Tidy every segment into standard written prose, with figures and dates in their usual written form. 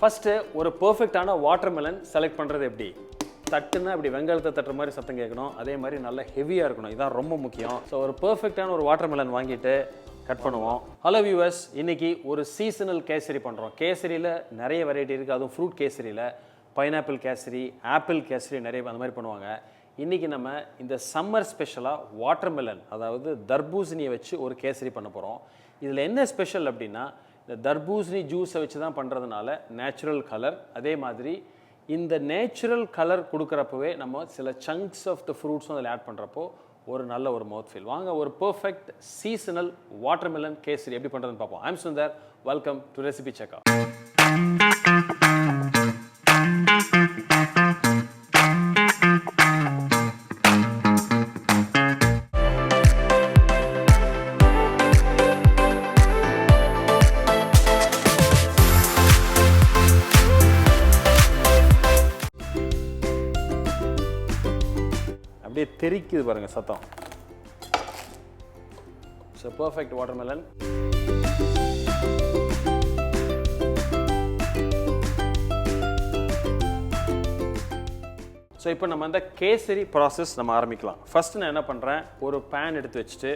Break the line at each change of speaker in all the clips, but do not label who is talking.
First ஒரு பர்ஃபெக்டான watermelon select பண்ணுறது எப்படி? தட்டுன்னா இப்படி வெங்காயத்தை தட்டுற மாதிரி சத்தம் கேட்கணும், அதே மாதிரி நல்லா ஹெவியாக இருக்கணும், இதுதான் ரொம்ப முக்கியம். ஸோ ஒரு பர்ஃபெக்டான ஒரு வாட்டர்மெலன் வாங்கிட்டு கட் பண்ணுவோம். ஹலோ வியூவர்ஸ், இன்னைக்கு ஒரு சீசனல் கேசரி பண்ணுறோம். கேசரியில் நிறைய வெரைட்டி இருக்குது, அதுவும் ஃப்ரூட் கேசரியில் பைனாப்பிள் கேசரி, ஆப்பிள் கேசரி நிறைய அந்த மாதிரி பண்ணுவாங்க. இன்றைக்கி நம்ம இந்த சம்மர் ஸ்பெஷலாக வாட்டர்மெலன், அதாவது தர்பூசணியை வச்சு ஒரு கேசரி பண்ண போகிறோம். இதில் என்ன ஸ்பெஷல் அப்படின்னா, இந்த தர்பூசணி ஜூஸை வச்சு தான் பண்ணுறதுனால நேச்சுரல் கலர், அதே மாதிரி இந்த நேச்சுரல் கலர் கொடுக்குறப்பவே நம்ம சில சங்க்ஸ் ஆஃப் த ஃப்ரூட்ஸும் அதில் ஆட் பண்ணுறப்போ ஒரு நல்ல ஒரு மவுத் ஃபீல். வாங்க ஒரு பர்ஃபெக்ட் சீசனல் வாட்டர்மெலன் கேசரி எப்படி பண்ணுறதுன்னு பார்ப்போம். I'm Sundar, welcome to recipe செக்கா. அப்படியே தெரிக்குது பாருங்க சத்தம். So perfect watermelon. ஸோ இப்போ நம்ம அந்த கேசரி ப்ராசஸ் நம்ம ஆரம்பிக்கலாம். ஃபஸ்ட்டு நான் என்ன பண்ணுறேன், ஒரு பேன் எடுத்து வச்சுட்டு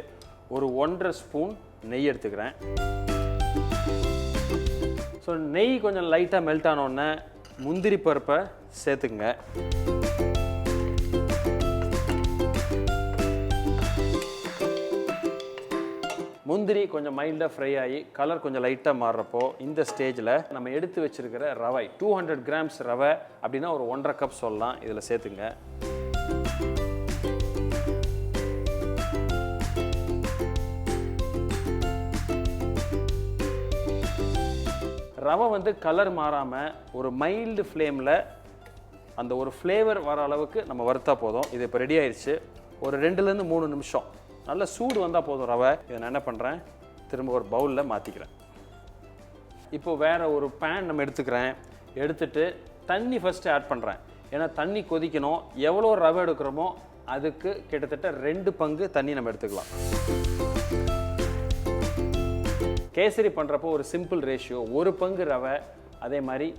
ஒரு 1.5 ஸ்பூன் நெய் எடுத்துக்கிறேன். ஸோ நெய் கொஞ்சம் லைட்டாக மெல்ட் ஆனோடனே முந்திரி பருப்பை சேர்த்துக்குங்க. முந்திரி கொஞ்சம் மைல்டாக ஃப்ரை ஆகி கலர் கொஞ்சம் லைட்டாக மாறுறப்போ இந்த ஸ்டேஜில் நம்ம எடுத்து வச்சிருக்கிற ரவை 200 கிராம்ஸ் ரவை அப்படின்னா ஒரு 1.5 கப் சொல்லலாம், இதில் சேர்த்துங்க. ரவை வந்து கலர் மாறாமல் ஒரு மைல்டு ஃப்ளேமில் அந்த ஒரு ஃப்ளேவர் வர அளவுக்கு நம்ம வறுத்தா போதும். இது இப்போ ரெடி ஆயிடுச்சு. ஒரு 2லேருந்து 3 நிமிஷம் நல்ல சூடு வந்தால் போதும் ரவை. இதை நான் என்ன பண்ணுறேன், திரும்ப ஒரு பவுலில் மாற்றிக்கிறேன். இப்போது வேறு ஒரு பேன் நம்ம எடுத்துட்டு தண்ணி ஃபஸ்ட்டு ஆட் பண்ணுறேன். ஏன்னா தண்ணி கொதிக்கணும். எவ்வளோ ரவை எடுக்கிறோமோ அதுக்கு கிட்டத்தட்ட 2 பங்கு தண்ணி நம்ம எடுத்துக்கலாம். கேசரி பண்ணுறப்போ ஒரு சிம்பிள் ரேஷியோ, 1 பங்கு ரவை, அதே மாதிரி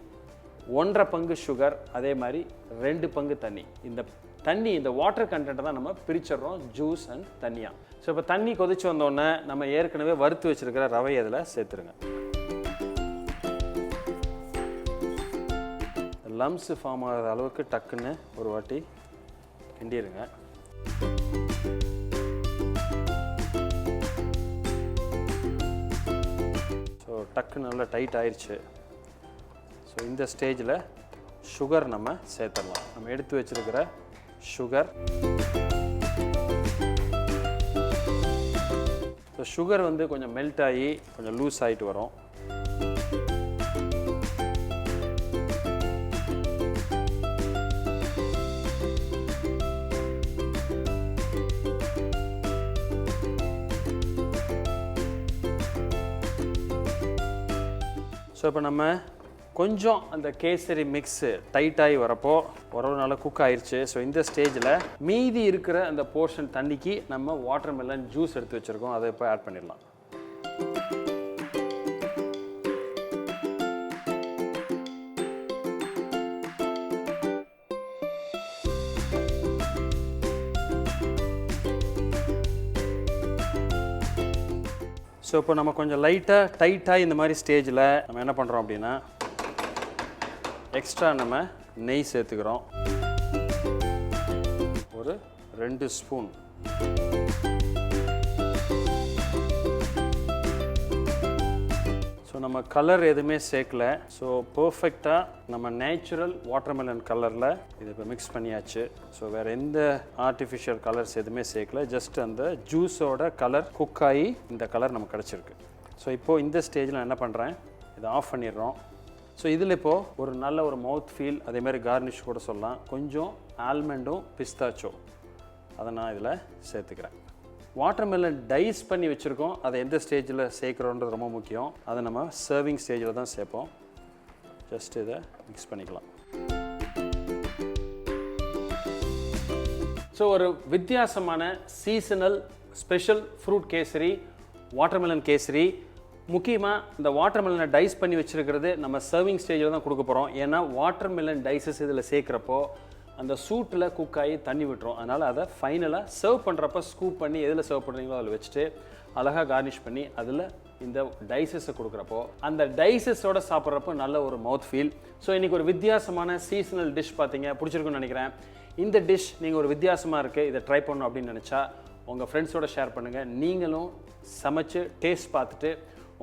1.5 பங்கு சுகர், அதே மாதிரி 2 பங்கு தண்ணி. இந்த வாட்டர் கண்டென்ட்டை தான் நம்ம பிரிச்சிடறோம், ஜூஸ் அண்ட் தண்ணியாக. ஸோ இப்போ தண்ணி கொதிச்சு வந்தோடனே நம்ம ஏற்கனவே வறுத்து வச்சுருக்கிற ரவையை அதில் சேர்த்துருங்க. லம்ஸ் ஃபார்ம் ஆகிற அளவுக்கு டக்குன்னு ஒரு வாட்டி கிண்டிடுங்க. ஸோ டக்குன்னு நல்லா டைட் ஆயிடுச்சு. ஸோ இந்த ஸ்டேஜில் சுகர் நம்ம சேர்த்துடலாம். நம்ம எடுத்து வச்சுருக்கிற சுகர். ஸோ சுகர் வந்து கொஞ்சம் மெல்ட் ஆகி கொஞ்சம் லூஸ் ஆகிட்டு வரும். ஸோ இப்போ நம்ம கொஞ்சம் அந்த கேசரி மிக்ஸு டைட்டாகி வரப்போ ஓரளவு நல்லா குக் ஆயிடுச்சு. ஸோ இந்த ஸ்டேஜில் மீதி இருக்கிற அந்த போர்ஷன் தண்ணிக்கு நம்ம வாட்டர்மெலன் ஜூஸ் எடுத்து வச்சுருக்கோம், அதை இப்போ ஆட் பண்ணிடலாம். ஸோ இப்போ நம்ம கொஞ்சம் லைட்டாக டைட்டாக இந்த மாதிரி ஸ்டேஜில் நம்ம என்ன பண்ணுறோம் அப்படின்னா, எக்ஸ்ட்ரா நம்ம நெய் சேர்த்துக்கிறோம். ஒரு 2 ஸ்பூன். ஸோ நம்ம கலர் எதுவுமே சேர்க்கல. ஸோ பர்ஃபெக்டாக நம்ம நேச்சுரல் வாட்டர்மெலன் கலரில் இதை இப்போ மிக்ஸ் பண்ணியாச்சு. ஸோ வேறு எந்த ஆர்டிஃபிஷியல் கலர்ஸ் எதுவுமே சேர்க்கல, ஜஸ்ட் அந்த ஜூஸோட கலர் குக் ஆகி இந்த கலர் நமக்கு கிடச்சிருக்கு. ஸோ இப்போது இந்த ஸ்டேஜில் நான் என்ன பண்ணுறேன், இதை ஆஃப் பண்ணிடுறோம். ஸோ இதில் இப்போது ஒரு நல்ல ஒரு மவுத் ஃபீல், அதேமாதிரி கார்னிஷ் கூட சொல்லலாம், கொஞ்சம் ஆல்மண்டும் பிஸ்தாச்சோ அதை நான் இதில் சேர்த்துக்கிறேன். வாட்டர்மெலன் டைஸ் பண்ணி வச்சுருக்கோம், அதை எந்த ஸ்டேஜில் சேர்க்குறோன்றது ரொம்ப முக்கியம். அதை நம்ம சர்விங் ஸ்டேஜில் தான் சேர்ப்போம். ஜஸ்ட் இதை மிக்ஸ் பண்ணிக்கலாம். ஸோ ஒரு வித்தியாசமான seasonal special fruit kesari, watermelon kesari முக்கியமாக இந்த வாட்டர்மெலனை டைஸ் பண்ணி வச்சுருக்கிறது நம்ம சர்விங் ஸ்டேஜில் தான் கொடுக்க போகிறோம். ஏன்னா வாட்டர்மெலன் டைசஸ் இதில் சேர்க்குறப்போ அந்த சூட்டில் குக் ஆகி தண்ணி விட்டுரும். அதனால் அதை ஃபைனலாக சர்வ் பண்ணுறப்ப ஸ்கூப் பண்ணி எதில் சர்வ் பண்ணுறீங்களோ அதில் வச்சுட்டு அழகாக கார்னிஷ் பண்ணி அதில் இந்த டைசஸை கொடுக்குறப்போ அந்த டைசஸோட சாப்பிட்றப்போ நல்ல ஒரு மவுத் ஃபீல். ஸோ இன்றைக்கி ஒரு வித்தியாசமான சீசனல் டிஷ் பார்த்தீங்க, பிடிச்சிருக்குன்னு நினைக்கிறேன். இந்த டிஷ் நீங்கள் ஒரு வித்தியாசமாக இருக்குது, இதை ட்ரை பண்ணணும் அப்படின்னு நினச்சா உங்கள் ஃப்ரெண்ட்ஸோட ஷேர் பண்ணுங்கள். நீங்களும் சமைச்சு டேஸ்ட் பார்த்துட்டு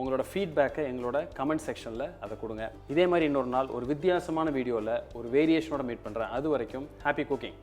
உங்களோட ஃபீட்பேக்கை எங்களோட கமெண்ட் செக்ஷனில் அதை கொடுங்க. இதே மாதிரி இன்னொரு நாள் ஒரு வித்தியாசமான வீடியோவில் ஒரு வேரியேஷனோட மீட் பண்ணுறேன். அது வரைக்கும் ஹாப்பி குக்கிங்.